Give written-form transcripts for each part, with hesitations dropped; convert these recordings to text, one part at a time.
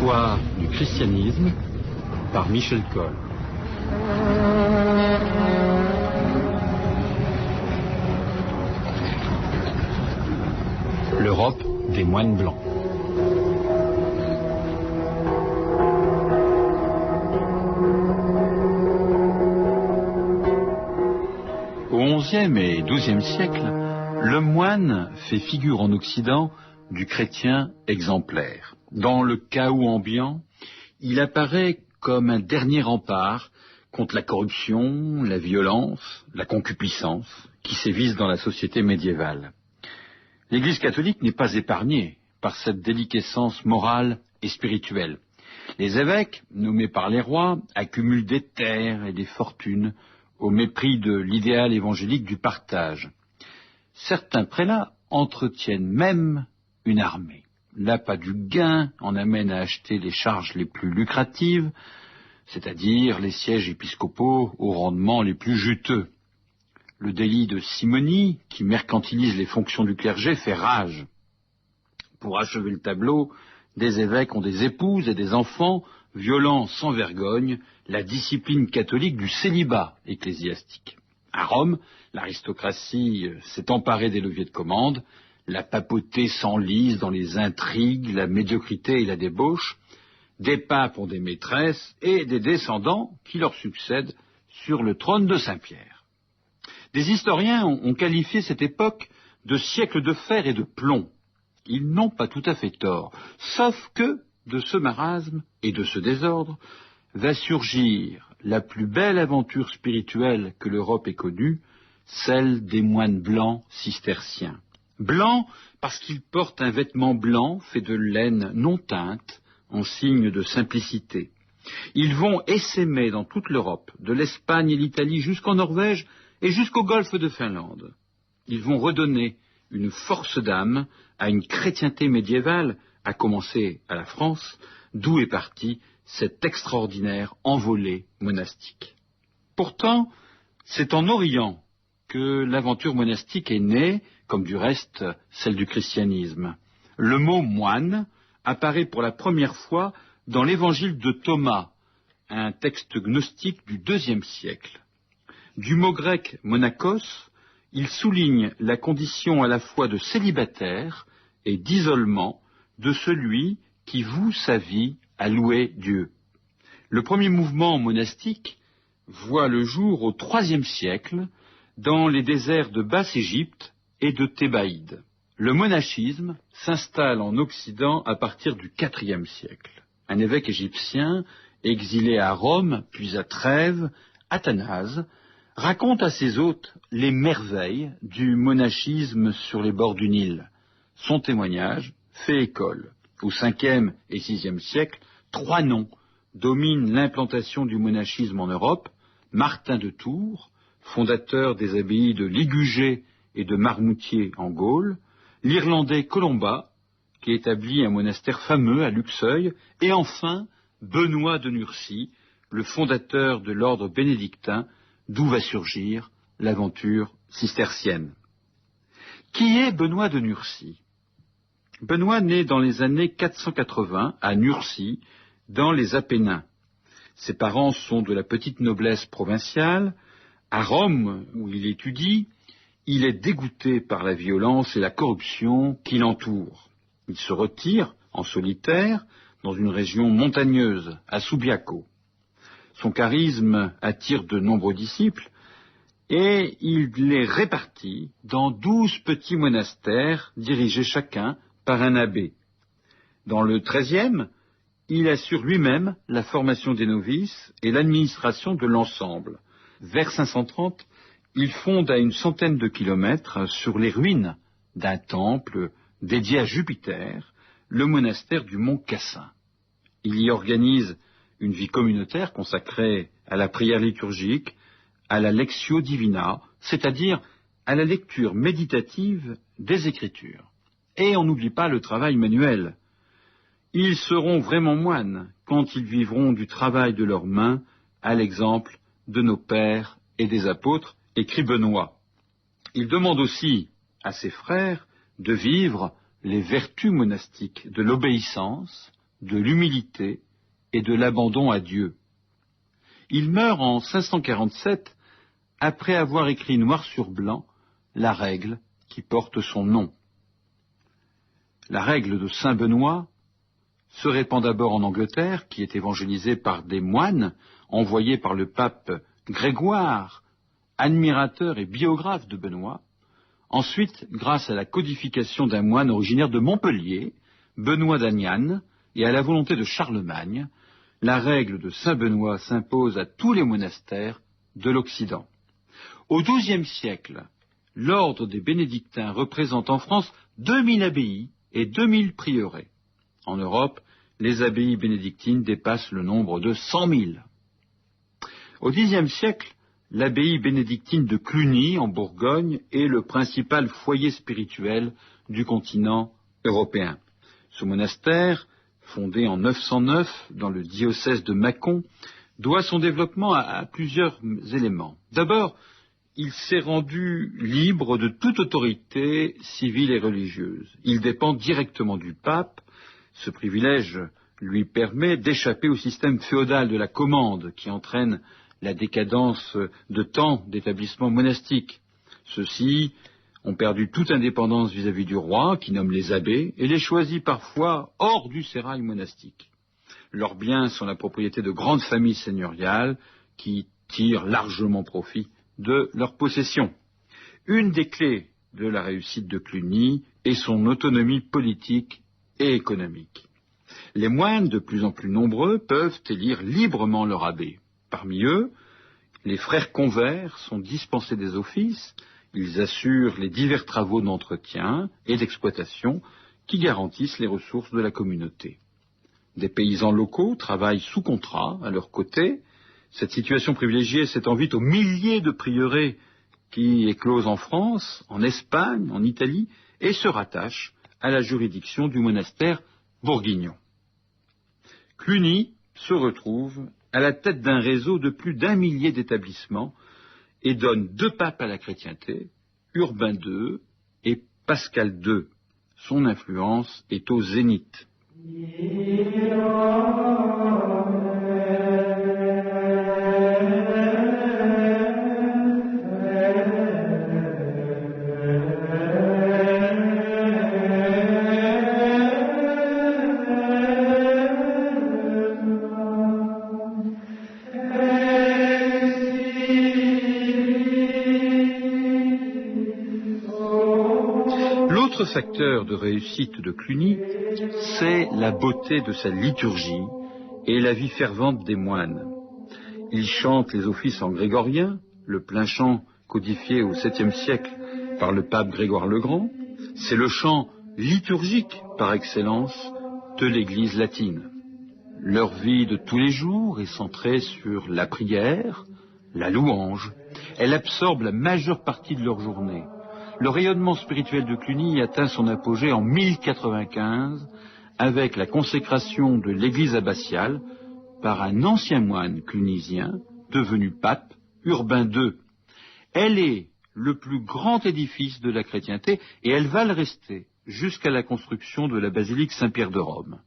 Histoire du christianisme par Michel Coll. L'Europe des moines blancs. Au XIe et XIIe siècle, le moine fait figure en Occident du chrétien exemplaire. Dans le chaos ambiant, il apparaît comme un dernier rempart contre la corruption, la violence, la concupiscence qui sévissent dans la société médiévale. L'Église catholique n'est pas épargnée par cette déliquescence morale et spirituelle. Les évêques, nommés par les rois, accumulent des terres et des fortunes au mépris de l'idéal évangélique du partage. Certains prélats entretiennent même une armée. L'appât du gain en amène à acheter les charges les plus lucratives, c'est-à-dire les sièges épiscopaux aux rendements les plus juteux. Le délit de simonie, qui mercantilise les fonctions du clergé, fait rage. Pour achever le tableau, des évêques ont des épouses et des enfants, violant sans vergogne la discipline catholique du célibat ecclésiastique. À Rome, l'aristocratie s'est emparée des leviers de commande, la papauté s'enlise dans les intrigues, la médiocrité et la débauche. Des papes ont des maîtresses et des descendants qui leur succèdent sur le trône de Saint-Pierre. Des historiens ont qualifié cette époque de siècle de fer et de plomb. Ils n'ont pas tout à fait tort, sauf que de ce marasme et de ce désordre va surgir la plus belle aventure spirituelle que l'Europe ait connue, celle des moines blancs cisterciens. Blancs parce qu'ils portent un vêtement blanc fait de laine non teinte, en signe de simplicité. Ils vont essaimer dans toute l'Europe, de l'Espagne et l'Italie jusqu'en Norvège et jusqu'au golfe de Finlande. Ils vont redonner une force d'âme à une chrétienté médiévale, à commencer à la France, d'où est partie cette extraordinaire envolée monastique. Pourtant, c'est en Orient que l'aventure monastique est née, comme du reste celle du christianisme. Le mot moine apparaît pour la première fois dans l'évangile de Thomas, un texte gnostique du IIe siècle. Du mot grec monakos, il souligne la condition à la fois de célibataire et d'isolement de celui qui voue sa vie à louer Dieu. Le premier mouvement monastique voit le jour au IIIe siècle dans les déserts de Basse-Égypte et de Thébaïde. Le monachisme s'installe en Occident à partir du IVe siècle. Un évêque égyptien, exilé à Rome, puis à Trèves, Athanase, raconte à ses hôtes les merveilles du monachisme sur les bords du Nil. Son témoignage fait école. Au Ve et VIe siècle, 3 noms dominent l'implantation du monachisme en Europe: Martin de Tours, fondateur des abbayes de Ligugé et de Marmoutier en Gaule, l'Irlandais Colomba, qui établit un monastère fameux à Luxeuil, et enfin Benoît de Nursie, le fondateur de l'ordre bénédictin, d'où va surgir l'aventure cistercienne. Qui est Benoît de Nursie? Benoît naît dans les années 480 à Nursie, dans les Apennins. Ses parents sont de la petite noblesse provinciale. À Rome, où il étudie, il est dégoûté par la violence et la corruption qui l'entourent. Il se retire en solitaire dans une région montagneuse, à Subiaco. Son charisme attire de nombreux disciples et il les répartit dans 12 petits monastères dirigés chacun par un abbé. Dans le XIIIe, il assure lui-même la formation des novices et l'administration de l'ensemble. Vers 530, il fonde à une centaine de kilomètres, sur les ruines d'un temple dédié à Jupiter, le monastère du Mont Cassin. Il y organise une vie communautaire consacrée à la prière liturgique, à la lectio divina, c'est-à-dire à la lecture méditative des Écritures. Et on n'oublie pas le travail manuel. Ils seront vraiment moines quand ils vivront du travail de leurs mains, à l'exemple de nos pères et des apôtres, écrit Benoît. Il demande aussi à ses frères de vivre les vertus monastiques, de l'obéissance, de l'humilité et de l'abandon à Dieu. Il meurt en 547 après avoir écrit noir sur blanc la règle qui porte son nom. La règle de Saint Benoît se répand d'abord en Angleterre, qui est évangélisée par des moines envoyés par le pape Grégoire, admirateur et biographe de Benoît. Ensuite, grâce à la codification d'un moine originaire de Montpellier, Benoît d'Agnan, et à la volonté de Charlemagne, la règle de Saint Benoît s'impose à tous les monastères de l'Occident. Au XIIe siècle, l'ordre des bénédictins représente en France 2000 abbayes et 2000 prieurés. En Europe, les abbayes bénédictines dépassent le nombre de 100 000. Au Xe siècle, l'abbaye bénédictine de Cluny, en Bourgogne, est le principal foyer spirituel du continent européen. Ce monastère, fondé en 909 dans le diocèse de Mâcon, doit son développement à plusieurs éléments. D'abord, il s'est rendu libre de toute autorité civile et religieuse. Il dépend directement du pape. Ce privilège lui permet d'échapper au système féodal de la commande qui entraîne la décadence de tant d'établissements monastiques. Ceux-ci ont perdu toute indépendance vis-à-vis du roi, qui nomme les abbés, et les choisit parfois hors du sérail monastique. Leurs biens sont la propriété de grandes familles seigneuriales qui tirent largement profit de leur possession. Une des clés de la réussite de Cluny est son autonomie politique et économique. Les moines, de plus en plus nombreux, peuvent élire librement leur abbé. Parmi eux, les frères convers sont dispensés des offices, ils assurent les divers travaux d'entretien et d'exploitation qui garantissent les ressources de la communauté. Des paysans locaux travaillent sous contrat à leur côté. Cette situation privilégiée s'étend vite aux milliers de prieurés qui éclosent en France, en Espagne, en Italie, et se rattachent à la juridiction du monastère bourguignon. Cluny se retrouve à la tête d'un réseau de plus d'1 millier d'établissements et donne 2 papes à la chrétienté, Urbain II et Pascal II. Son influence est au zénith. L'autre facteur de réussite de Cluny, c'est la beauté de sa liturgie et la vie fervente des moines. Ils chantent les offices en grégorien, le plein chant codifié au 7e siècle par le pape Grégoire le Grand. C'est le chant liturgique par excellence de l'Église latine. Leur vie de tous les jours est centrée sur la prière, la louange. Elle absorbe la majeure partie de leur journée. Le rayonnement spirituel de Cluny atteint son apogée en 1095 avec la consécration de l'église abbatiale par un ancien moine clunisien devenu pape, Urbain II. Elle est le plus grand édifice de la chrétienté et elle va le rester jusqu'à la construction de la basilique Saint-Pierre de Rome.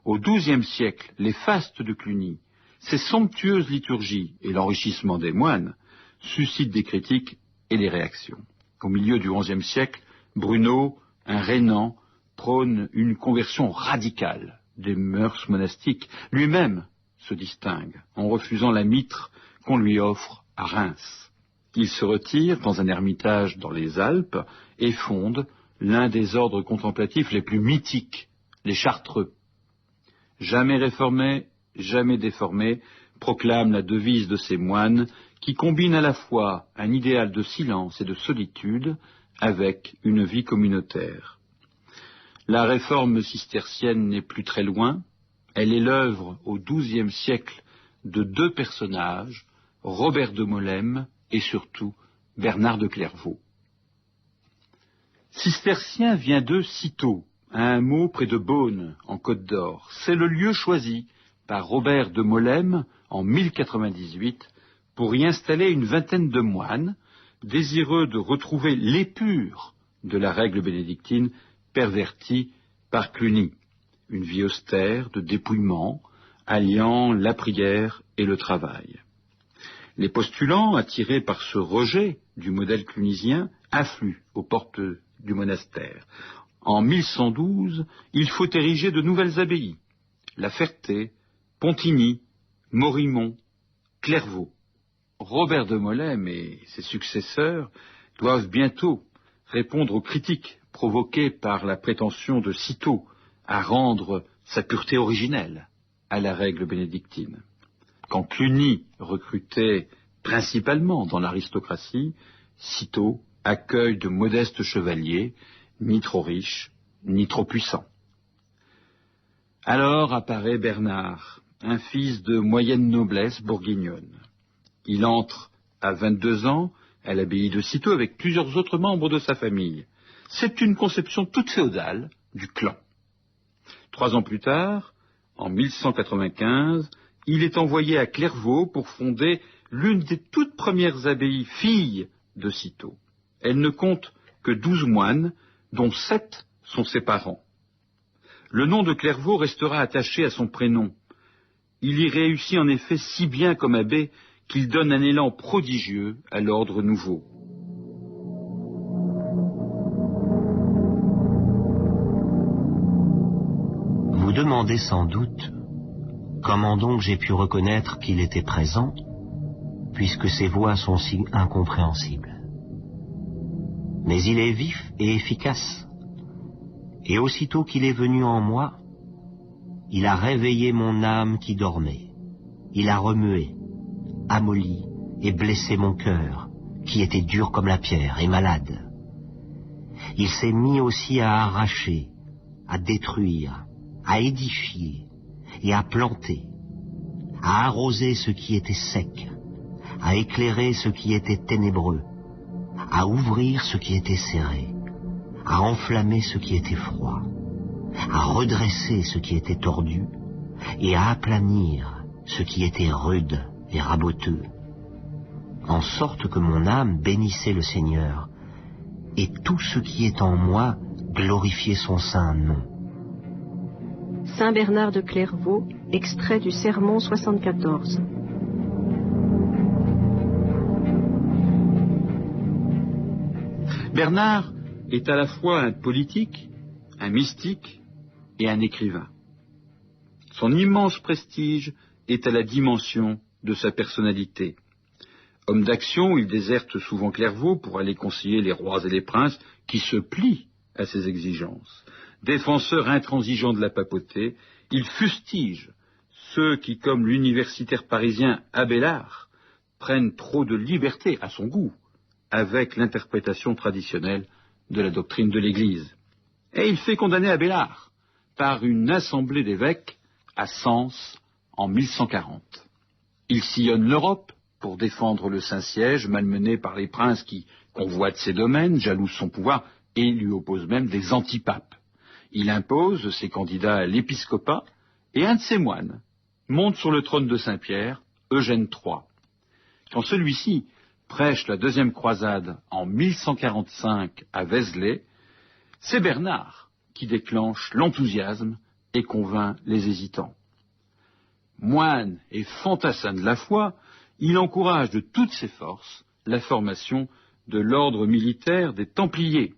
Au XIIe siècle, les fastes de Cluny, ces somptueuses liturgies et l'enrichissement des moines suscitent des critiques et des réactions. Au milieu du XIe siècle, Bruno, un Rhénan, prône une conversion radicale des mœurs monastiques. Lui-même se distingue en refusant la mitre qu'on lui offre à Reims. Il se retire dans un ermitage dans les Alpes et fonde l'un des ordres contemplatifs les plus mythiques, les Chartreux. Jamais réformé, jamais déformé, proclame la devise de ces moines qui combinent à la fois un idéal de silence et de solitude avec une vie communautaire. La réforme cistercienne n'est plus très loin. Elle est l'œuvre au XIIe siècle de 2 personnages, Robert de Molesme et surtout Bernard de Clairvaux. Cistercien vient de Cîteaux, à un mot près de Beaune, en Côte d'Or. C'est le lieu choisi par Robert de Molesme en 1098 pour y installer une vingtaine de moines, désireux de retrouver l'épure de la règle bénédictine pervertie par Cluny. une vie austère, de dépouillement, alliant la prière et le travail. Les postulants, attirés par ce rejet du modèle clunisien, affluent aux portes du monastère. En 1112, il faut ériger de nouvelles abbayes, La Ferté, Pontigny, Morimont, Clairvaux. Robert de Molesme et ses successeurs doivent bientôt répondre aux critiques provoquées par la prétention de Cîteaux à rendre sa pureté originelle à la règle bénédictine. Quand Cluny recrutait principalement dans l'aristocratie, Cîteaux accueille de modestes chevaliers, ni trop riches, ni trop puissants. Alors apparaît Bernard, un fils de moyenne noblesse bourguignonne. Il entre à 22 ans à l'abbaye de Cîteaux avec plusieurs autres membres de sa famille. C'est une conception toute féodale du clan. 3 ans plus tard, en 1195, il est envoyé à Clairvaux pour fonder l'une des toutes premières abbayes filles de Cîteaux. Elle ne compte que 12 moines, dont 7 sont ses parents. Le nom de Clairvaux restera attaché à son prénom. Il y réussit en effet si bien comme abbé qu'il donne un élan prodigieux à l'ordre nouveau. Vous demandez sans doute comment donc j'ai pu reconnaître qu'il était présent, puisque ses voix sont si incompréhensibles. Mais il est vif et efficace, et aussitôt qu'il est venu en moi, il a réveillé mon âme qui dormait, il a remué, amolli et blessé mon cœur, qui était dur comme la pierre et malade. Il s'est mis aussi à arracher, à détruire, à édifier et à planter, à arroser ce qui était sec, à éclairer ce qui était ténébreux, à ouvrir ce qui était serré, à enflammer ce qui était froid, à redresser ce qui était tordu et à aplanir ce qui était rude et raboteux, en sorte que mon âme bénissait le Seigneur et tout ce qui est en moi glorifiait son saint nom. Saint Bernard de Clairvaux, extrait du Sermon 74. Bernard est à la fois un politique, un mystique et un écrivain. Son immense prestige est à la dimension de sa personnalité. Homme d'action, il déserte souvent Clairvaux pour aller conseiller les rois et les princes qui se plient à ses exigences. Défenseur intransigeant de la papauté, il fustige ceux qui, comme l'universitaire parisien Abélard, prennent trop de liberté à son goût avec l'interprétation traditionnelle de la doctrine de l'Église. Et il fait condamner Abélard par une assemblée d'évêques à Sens en 1140. Il sillonne l'Europe pour défendre le Saint-Siège, malmené par les princes qui convoitent ses domaines, jalousent son pouvoir et lui opposent même des antipapes. Il impose ses candidats à l'épiscopat et un de ses moines monte sur le trône de Saint-Pierre, Eugène III. Quand celui-ci prêche la deuxième croisade en 1145 à Vézelay, c'est Bernard qui déclenche l'enthousiasme et convainc les hésitants. Moine et fantassin de la foi, il encourage de toutes ses forces la formation de l'ordre militaire des Templiers.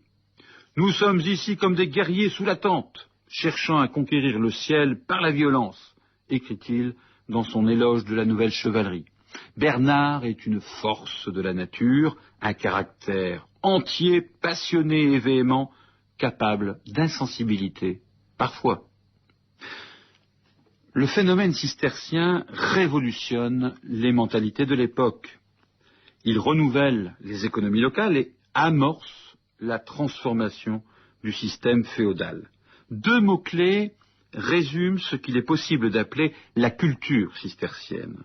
Nous sommes ici comme des guerriers sous la tente, cherchant à conquérir le ciel par la violence, écrit-il dans son éloge de la nouvelle chevalerie. Bernard est une force de la nature, un caractère entier, passionné et véhément, capable d'insensibilité, parfois. Le phénomène cistercien révolutionne les mentalités de l'époque. Il renouvelle les économies locales et amorce la transformation du système féodal. 2 mots-clés résument ce qu'il est possible d'appeler la culture cistercienne.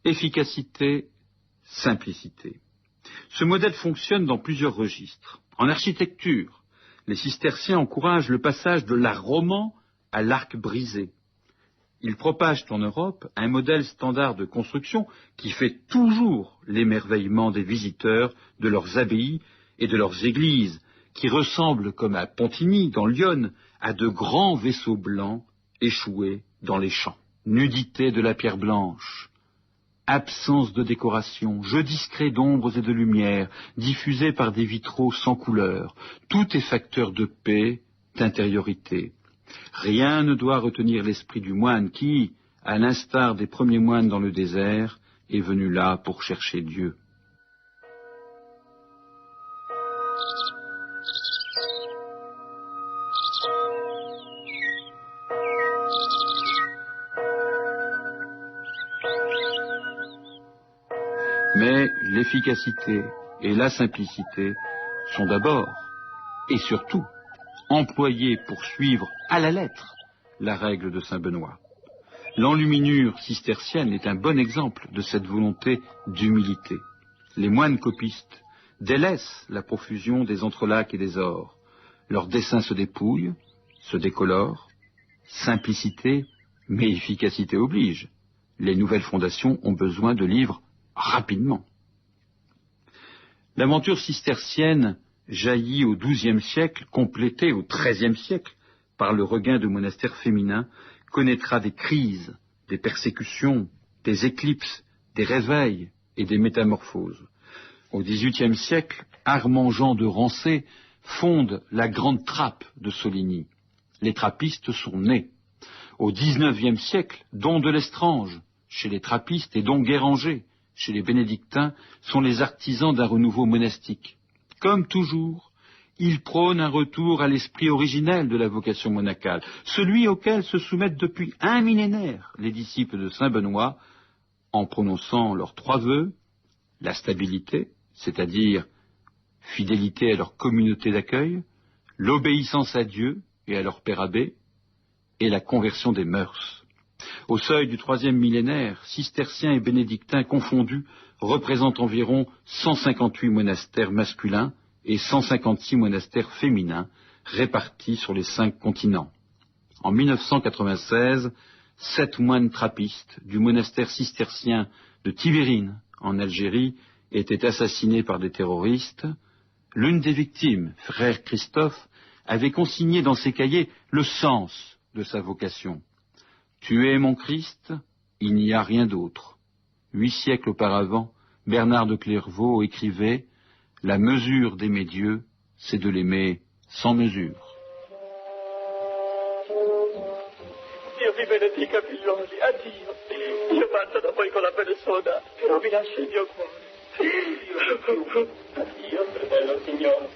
Efficacité, simplicité. Ce modèle fonctionne dans plusieurs registres. En architecture, les cisterciens encouragent le passage de l'art roman à l'arc brisé. Ils propagent en Europe un modèle standard de construction qui fait toujours l'émerveillement des visiteurs de leurs abbayes et de leurs églises, qui ressemblent, comme à Pontigny, dans l'Yonne, à de grands vaisseaux blancs échoués dans les champs. Nudité de la pierre blanche, absence de décoration, jeu discret d'ombres et de lumière, diffusé par des vitraux sans couleur, tout est facteur de paix, d'intériorité. Rien ne doit retenir l'esprit du moine qui, à l'instar des premiers moines dans le désert, est venu là pour chercher Dieu. Mais l'efficacité et la simplicité sont d'abord et surtout employées pour suivre à la lettre la règle de saint Benoît. L'enluminure cistercienne est un bon exemple de cette volonté d'humilité. Les moines copistes délaissent la profusion des entrelacs et des ors. Leurs dessins se dépouillent, se décolorent. Simplicité, mais efficacité oblige. Les nouvelles fondations ont besoin de livres rapidement. L'aventure cistercienne jaillit au XIIe siècle, complétée au XIIIe siècle par le regain de monastères féminins, connaîtra des crises, des persécutions, des éclipses, des réveils et des métamorphoses. Au XVIIIe siècle, Armand Jean de Rancé fonde la grande trappe de Soligny. Les trappistes sont nés. Au XIXe siècle, Don de Lestrange, chez les trappistes, et Don Guéranger, chez les bénédictins, sont les artisans d'un renouveau monastique. Comme toujours, ils prônent un retour à l'esprit originel de la vocation monacale, celui auquel se soumettent depuis un millénaire les disciples de saint Benoît, en prononçant leurs trois vœux: la stabilité, c'est-à-dire fidélité à leur communauté d'accueil, l'obéissance à Dieu et à leur père abbé, et la conversion des mœurs. Au seuil du troisième millénaire, cisterciens et bénédictins confondus représentent environ 158 monastères masculins et 156 monastères féminins répartis sur les 5 continents. En 1996, 7 moines trappistes du monastère cistercien de Tibérine, en Algérie, étaient assassinés par des terroristes. L'une des victimes, frère Christophe, avait consigné dans ses cahiers le sens de sa vocation. Tu es mon Christ, il n'y a rien d'autre. 8 siècles auparavant, Bernard de Clairvaux écrivait: la mesure d'aimer Dieu, c'est de l'aimer sans mesure. Dio vi benedica, figlioli. Addio. Io parto da voi con la persona. Però vi lascio il mio cuore. Addio, fratello Signore.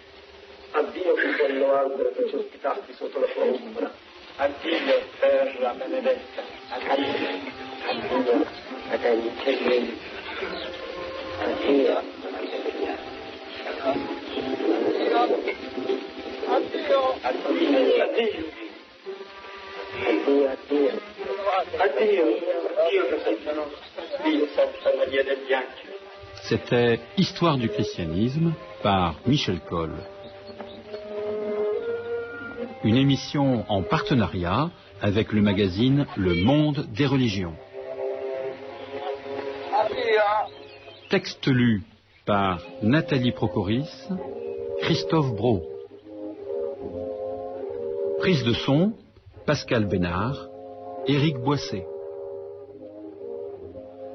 Addio, fratello albero che ci ospitasti sotto la tua ombra. Addio, terra benedetta. Addio, fratelli cellini. Addio. Addio. Addio. Addio. Addio che sei nostro. Dio senza la via del bianco. C'était Histoire du christianisme par Michel Coll. Une émission en partenariat avec le magazine Le Monde des religions. Texte lu par Nathalie Procoris, Christophe Brault. Prise de son, Pascal Bénard, Éric Boisset.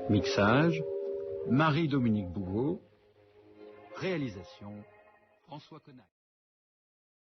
Mixage, Marie-Dominique Bouveau. Réalisation, François Connac.